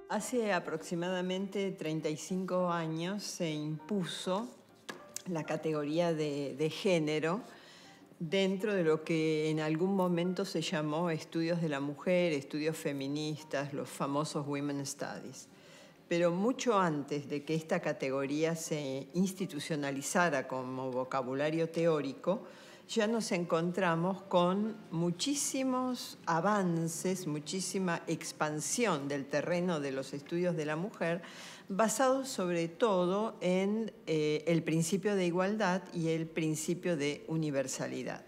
Hace aproximadamente 35 años se impuso la categoría de género dentro de lo que en algún momento se llamó estudios de la mujer, estudios feministas, los famosos Women's Studies. Pero mucho antes de que esta categoría se institucionalizara como vocabulario teórico, ya nos encontramos con muchísimos avances, muchísima expansión del terreno de los estudios de la mujer, basados sobre todo en el principio de igualdad y el principio de universalidad.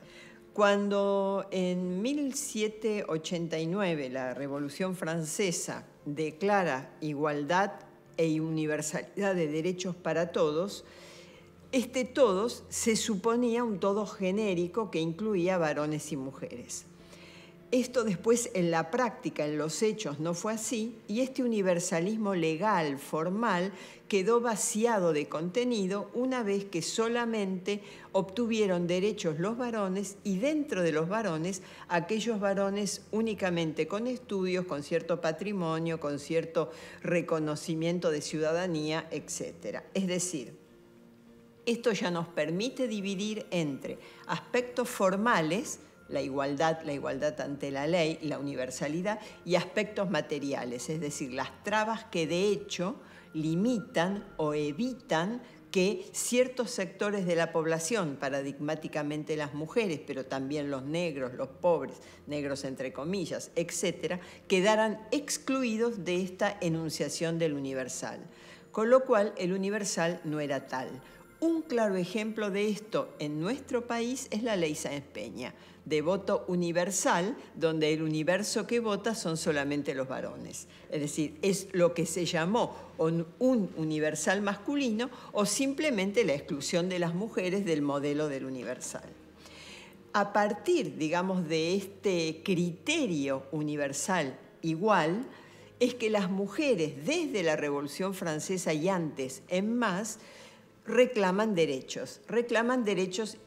Cuando en 1789 la Revolución Francesa declara igualdad e universalidad de derechos para todos, este todos se suponía un todo genérico que incluía varones y mujeres. Esto después en la práctica, en los hechos, no fue así, y este universalismo legal, formal, quedó vaciado de contenido una vez que solamente obtuvieron derechos los varones y dentro de los varones aquellos varones únicamente con estudios, con cierto patrimonio, con cierto reconocimiento de ciudadanía, etc. Es decir, esto ya nos permite dividir entre aspectos formales, la igualdad ante la ley, la universalidad, y aspectos materiales, es decir, las trabas que de hecho limitan o evitan que ciertos sectores de la población, paradigmáticamente las mujeres, pero también los negros, los pobres, negros entre comillas, etcétera, quedaran excluidos de esta enunciación del universal. Con lo cual, el universal no era tal. Un claro ejemplo de esto en nuestro país es la ley Sáenz Peña, de voto universal, donde el universo que vota son solamente los varones. Es decir, es lo que se llamó un universal masculino o simplemente la exclusión de las mujeres del modelo del universal. A partir, digamos, de este criterio universal igual, es que las mujeres desde la Revolución Francesa y antes en más, reclaman derechos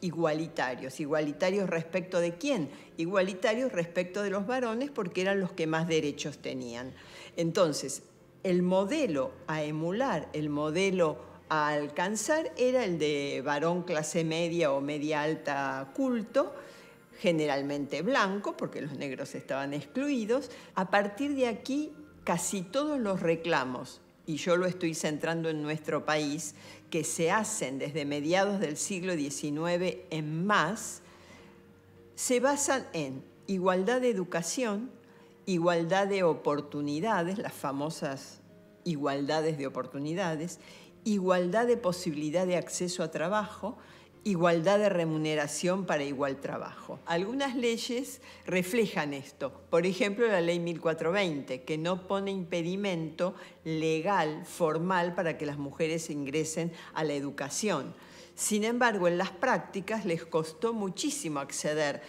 igualitarios. ¿Igualitarios respecto de quién? Igualitarios respecto de los varones porque eran los que más derechos tenían. Entonces, el modelo a emular, el modelo a alcanzar era el de varón clase media o media alta culto, generalmente blanco, porque los negros estaban excluidos. A partir de aquí, casi todos los reclamos, y yo lo estoy centrando en nuestro país, que se hacen desde mediados del siglo XIX en más, se basan en igualdad de educación, igualdad de oportunidades, las famosas igualdades de oportunidades, igualdad de posibilidad de acceso a trabajo, igualdad de remuneración para igual trabajo. Algunas leyes reflejan esto. Por ejemplo, la ley 1420, que no pone impedimento legal, formal, para que las mujeres ingresen a la educación. Sin embargo, en las prácticas les costó muchísimo acceder,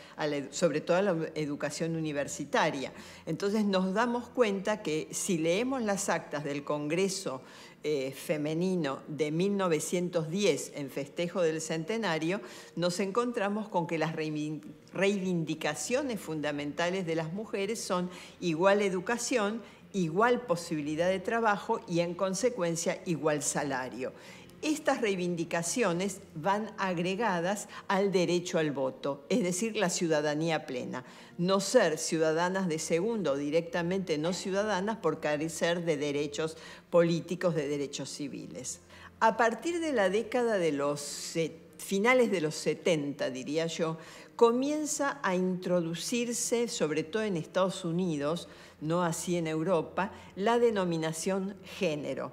sobre todo a la educación universitaria. Entonces nos damos cuenta que si leemos las actas del Congreso femenino de 1910 en festejo del centenario, nos encontramos con que las reivindicaciones fundamentales de las mujeres son igual educación, igual posibilidad de trabajo y en consecuencia igual salario. Estas reivindicaciones van agregadas al derecho al voto, es decir, la ciudadanía plena. No ser ciudadanas de segunda o directamente no ciudadanas por carecer de derechos políticos, de derechos civiles. A partir de la década de los finales de los 70, diría yo, comienza a introducirse, sobre todo en Estados Unidos, no así en Europa, la denominación género.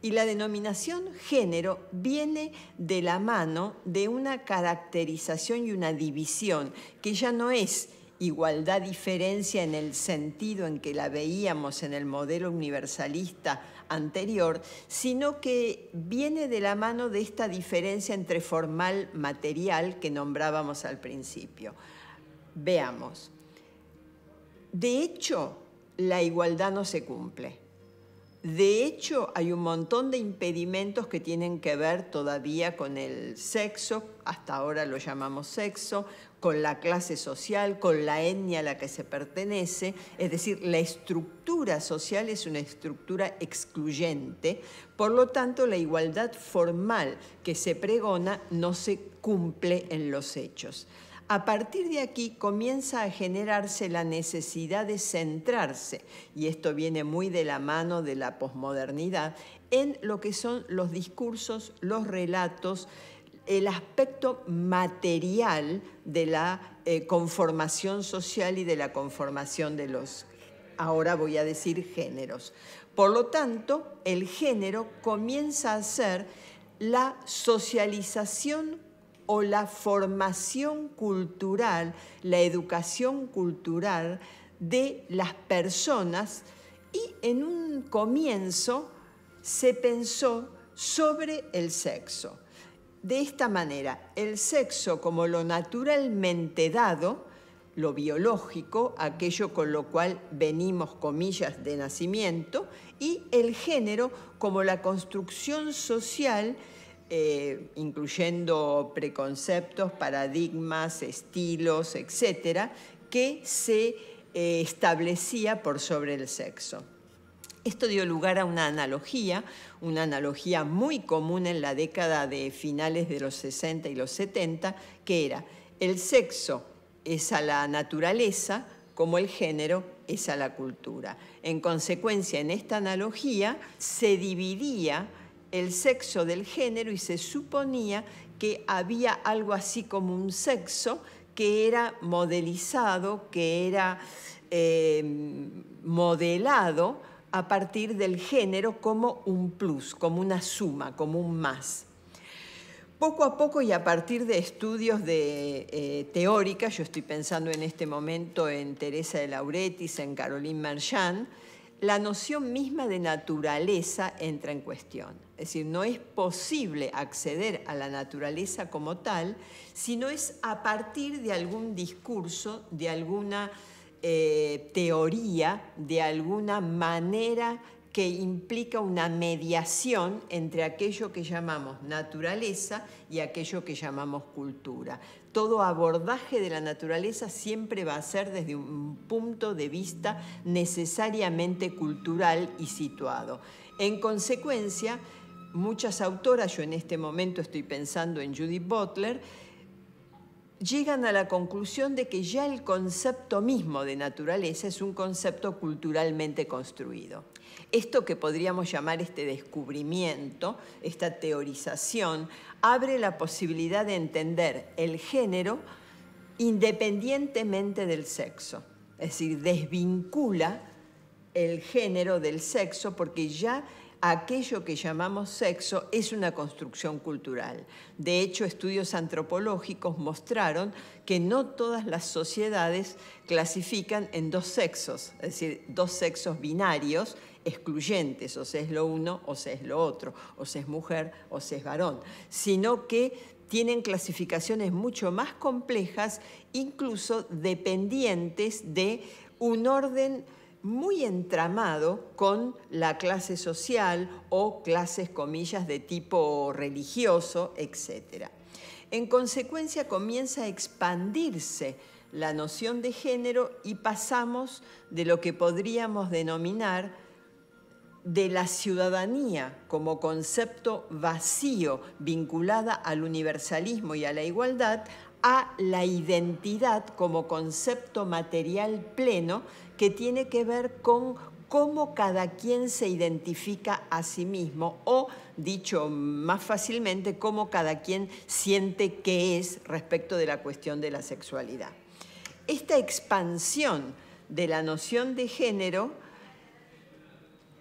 Y la denominación género viene de la mano de una caracterización y una división que ya no es igualdad-diferencia en el sentido en que la veíamos en el modelo universalista anterior, sino que viene de la mano de esta diferencia entre formal material que nombrábamos al principio. Veamos. De hecho, la igualdad no se cumple. De hecho, hay un montón de impedimentos que tienen que ver todavía con el sexo, hasta ahora lo llamamos sexo, con la clase social, con la etnia a la que se pertenece. Es decir, la estructura social es una estructura excluyente, por lo tanto, la igualdad formal que se pregona no se cumple en los hechos. A partir de aquí comienza a generarse la necesidad de centrarse, y esto viene muy de la mano de la posmodernidad, en lo que son los discursos, los relatos, el aspecto material de la conformación social y de la conformación de los, ahora voy a decir, géneros. Por lo tanto, el género comienza a ser la socialización o la formación cultural, la educación cultural de las personas, y en un comienzo se pensó sobre el sexo. De esta manera, el sexo como lo naturalmente dado, lo biológico, aquello con lo cual venimos, comillas, de nacimiento, y el género como la construcción social, incluyendo preconceptos, paradigmas, estilos, etcétera, que se establecía por sobre el sexo. Esto dio lugar a una analogía muy común en la década de finales de los 60 y los 70, que era: el sexo es a la naturaleza como el género es a la cultura. En consecuencia, en esta analogía se dividía el sexo del género y se suponía que había algo así como un sexo que era modelizado, que era modelado a partir del género como un plus, como una suma, como un más. Poco a poco, y a partir de estudios teóricas, yo estoy pensando en este momento en Teresa de Lauretis, en Caroline Marchand, la noción misma de naturaleza entra en cuestión. Es decir, no es posible acceder a la naturaleza como tal, sino es a partir de algún discurso, de alguna teoría, de alguna manera que implica una mediación entre aquello que llamamos naturaleza y aquello que llamamos cultura. Todo abordaje de la naturaleza siempre va a ser desde un punto de vista necesariamente cultural y situado. En consecuencia, muchas autoras, yo en este momento estoy pensando en Judith Butler, llegan a la conclusión de que ya el concepto mismo de naturaleza es un concepto culturalmente construido. Esto que podríamos llamar este descubrimiento, esta teorización, abre la posibilidad de entender el género independientemente del sexo. Es decir, desvincula el género del sexo, porque ya aquello que llamamos sexo es una construcción cultural. De hecho, estudios antropológicos mostraron que no todas las sociedades clasifican en dos sexos, es decir, dos sexos binarios excluyentes, o se es lo uno o se es lo otro, o se es mujer o se es varón, sino que tienen clasificaciones mucho más complejas, incluso dependientes de un orden muy entramado con la clase social o clases, comillas, de tipo religioso, etc. En consecuencia, comienza a expandirse la noción de género y pasamos de lo que podríamos denominar de la ciudadanía como concepto vacío vinculada al universalismo y a la igualdad, a la identidad como concepto material pleno que tiene que ver con cómo cada quien se identifica a sí mismo, o, dicho más fácilmente, cómo cada quien siente que es respecto de la cuestión de la sexualidad. Esta expansión de la noción de género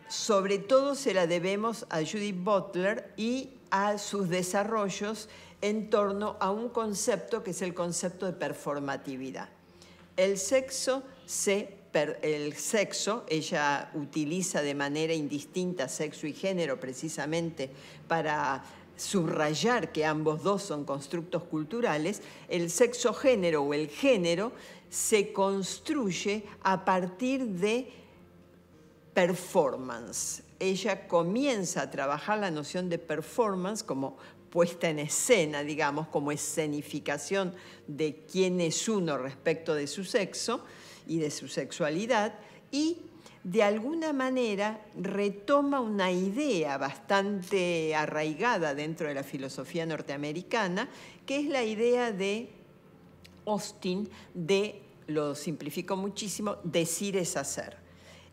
sobre todo se la debemos a Judith Butler y a sus desarrollos en torno a un concepto que es el concepto de performatividad. El sexo, ella utiliza de manera indistinta sexo y género precisamente para subrayar que ambos dos son constructos culturales. El sexo-género o el género se construye a partir de performance, ella comienza a trabajar la noción de performance como puesta en escena, digamos, como escenificación de quién es uno respecto de su sexo y de su sexualidad, y de alguna manera retoma una idea bastante arraigada dentro de la filosofía norteamericana, que es la idea de Austin de, lo simplifico muchísimo, decir es hacer.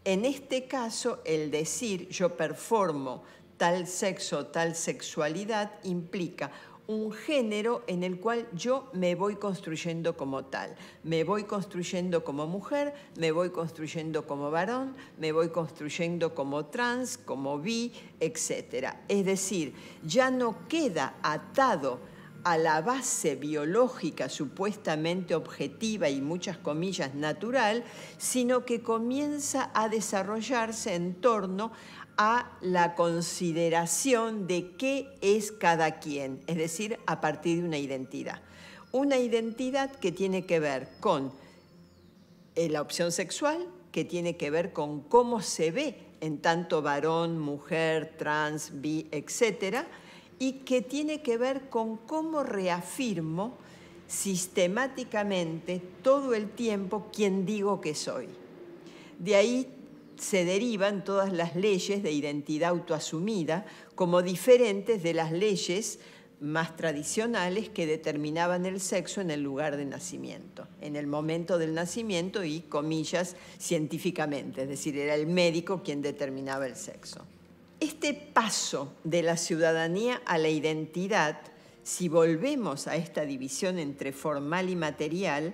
En este caso, el decir yo performo tal sexo, tal sexualidad, implica un género en el cual yo me voy construyendo como tal. Me voy construyendo como mujer, me voy construyendo como varón, me voy construyendo como trans, como bi, etc. Es decir, ya no queda atado a la base biológica supuestamente objetiva y muchas comillas natural, sino que comienza a desarrollarse en torno a la consideración de qué es cada quien, es decir, a partir de una identidad. Una identidad que tiene que ver con la opción sexual, que tiene que ver con cómo se ve en tanto varón, mujer, trans, bi, etcétera, y que tiene que ver con cómo reafirmo sistemáticamente todo el tiempo quién digo que soy. De ahí se derivan todas las leyes de identidad autoasumida como diferentes de las leyes más tradicionales que determinaban el sexo en el lugar de nacimiento, en el momento del nacimiento y, comillas, científicamente, es decir, era el médico quien determinaba el sexo. Este paso de la ciudadanía a la identidad, si volvemos a esta división entre formal y material,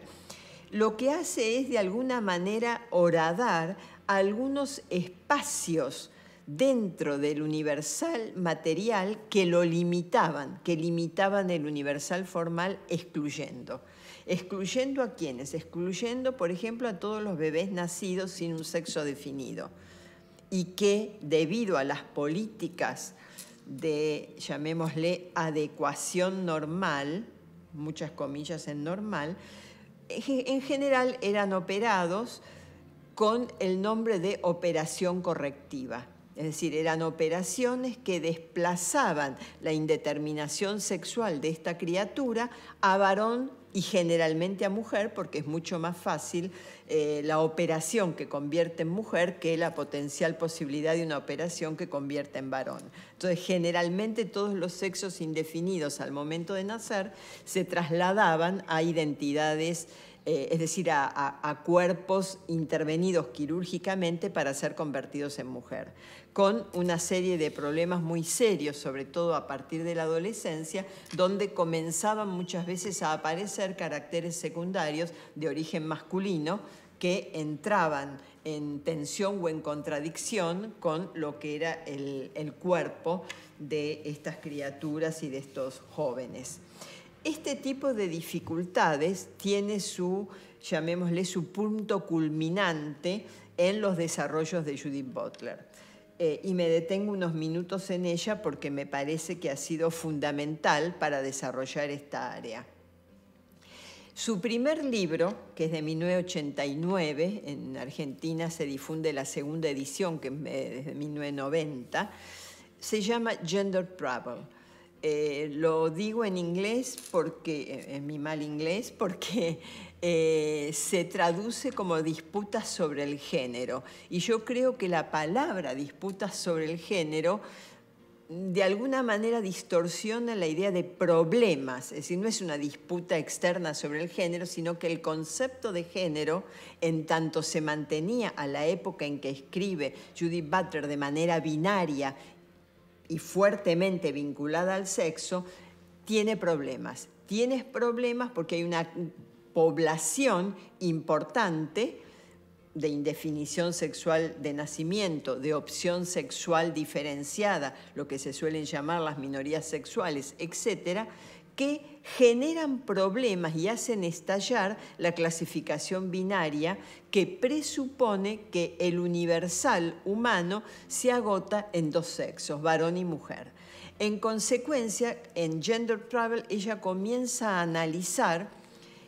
lo que hace es de alguna manera horadar algunos espacios dentro del universal material que lo limitaban, que limitaban el universal formal excluyendo. ¿Excluyendo a quiénes? Excluyendo, por ejemplo, a todos los bebés nacidos sin un sexo definido y que, debido a las políticas de, llamémosle, adecuación normal, muchas comillas en normal, en general eran operados con el nombre de operación correctiva. Es decir, eran operaciones que desplazaban la indeterminación sexual de esta criatura a varón y generalmente a mujer, porque es mucho más fácil la operación que convierte en mujer que la potencial posibilidad de una operación que convierte en varón. Entonces, generalmente todos los sexos indefinidos al momento de nacer se trasladaban a identidades, es decir, a cuerpos intervenidos quirúrgicamente para ser convertidos en mujer, con una serie de problemas muy serios, sobre todo a partir de la adolescencia, donde comenzaban muchas veces a aparecer caracteres secundarios de origen masculino que entraban en tensión o en contradicción con lo que era el cuerpo de estas criaturas y de estos jóvenes. Este tipo de dificultades tiene su, llamémosle, su punto culminante en los desarrollos de Judith Butler. Y me detengo unos minutos en ella porque me parece que ha sido fundamental para desarrollar esta área. Su primer libro, que es de 1989, en Argentina se difunde la segunda edición, que es desde 1990, se llama Gender Trouble. Lo digo en inglés porque, en mi mal inglés, porque se traduce como disputas sobre el género. Y yo creo que la palabra disputas sobre el género de alguna manera distorsiona la idea de problemas, es decir, no es una disputa externa sobre el género, sino que el concepto de género, en tanto se mantenía a la época en que escribe Judith Butler de manera binaria y fuertemente vinculada al sexo, tiene problemas. Tienes problemas porque hay una población importante de indefinición sexual de nacimiento, de opción sexual diferenciada, lo que se suelen llamar las minorías sexuales, etcétera, que generan problemas y hacen estallar la clasificación binaria que presupone que el universal humano se agota en dos sexos, varón y mujer. En consecuencia, en Gender Trouble, ella comienza a analizar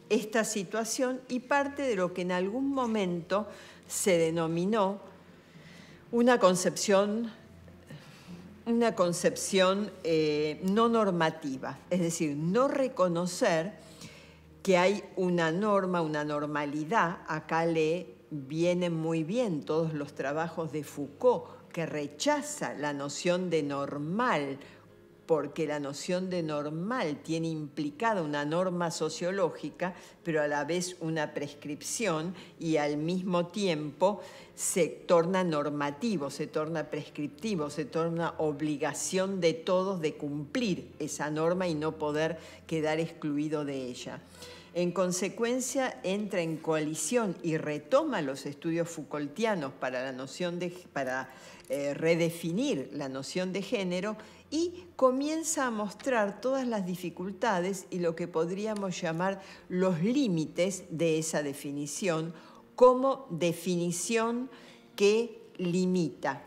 esta situación y parte de lo que en algún momento se denominó una concepción una concepción no normativa, es decir, no reconocer que hay una norma, una normalidad. Acá le vienen muy bien todos los trabajos de Foucault, que rechaza la noción de normal, porque la noción de normal tiene implicada una norma sociológica, pero a la vez una prescripción, y al mismo tiempo se torna normativo, se torna prescriptivo, se torna obligación de todos de cumplir esa norma y no poder quedar excluido de ella. En consecuencia, entra en coalición y retoma los estudios Foucaultianos para la noción para redefinir la noción de género, y comienza a mostrar todas las dificultades y lo que podríamos llamar los límites de esa definición como definición que limita.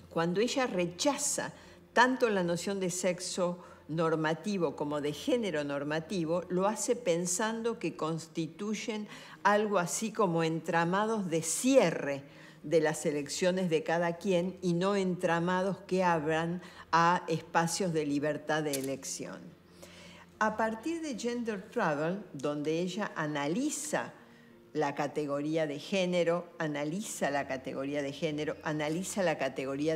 Cuando ella rechaza tanto la noción de sexo normativo como de género normativo, lo hace pensando que constituyen algo así como entramados de cierre de las elecciones de cada quien y no entramados que abran a espacios de libertad de elección. A partir de Gender Travel, donde ella analiza la categoría de género, analiza la categoría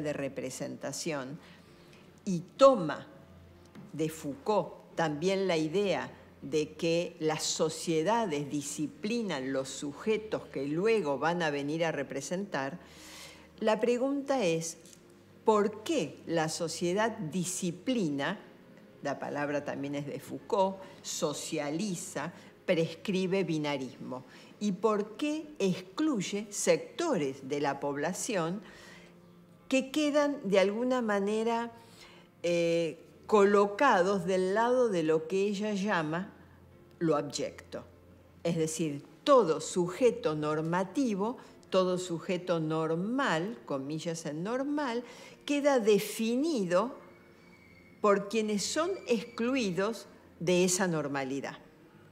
de representación y toma de Foucault también la idea de que las sociedades disciplinan los sujetos que luego van a venir a representar, la pregunta es, ¿por qué la sociedad disciplina? La palabra también es de Foucault, socializa, prescribe binarismo. ¿Y por qué excluye sectores de la población que quedan de alguna manera colocados del lado de lo que ella llama lo abyecto? Es decir, todo sujeto normativo, todo sujeto normal, comillas en normal, queda definido por quienes son excluidos de esa normalidad.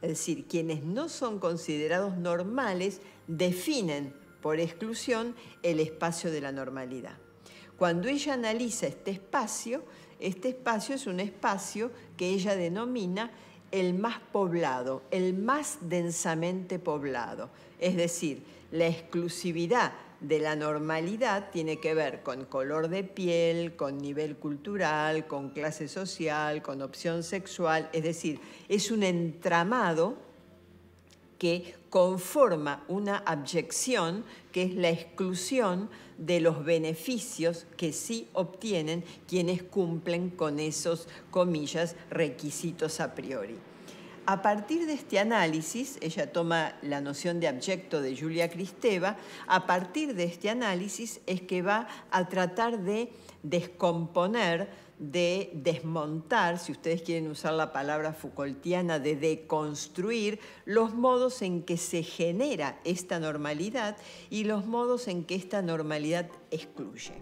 Es decir, quienes no son considerados normales definen por exclusión el espacio de la normalidad. Cuando ella analiza este espacio es un espacio que ella denomina el más poblado, el más densamente poblado. Es decir, la exclusividad de la normalidad tiene que ver con color de piel, con nivel cultural, con clase social, con opción sexual. Es decir, es un entramado que conforma una abyección, que es la exclusión de los beneficios que sí obtienen quienes cumplen con esos, comillas, requisitos a priori. A partir de este análisis, ella toma la noción de abyecto de Julia Kristeva, a partir de este análisis es que va a tratar de descomponer, de desmontar, si ustedes quieren usar la palabra Foucaultiana, de deconstruir los modos en que se genera esta normalidad y los modos en que esta normalidad excluye.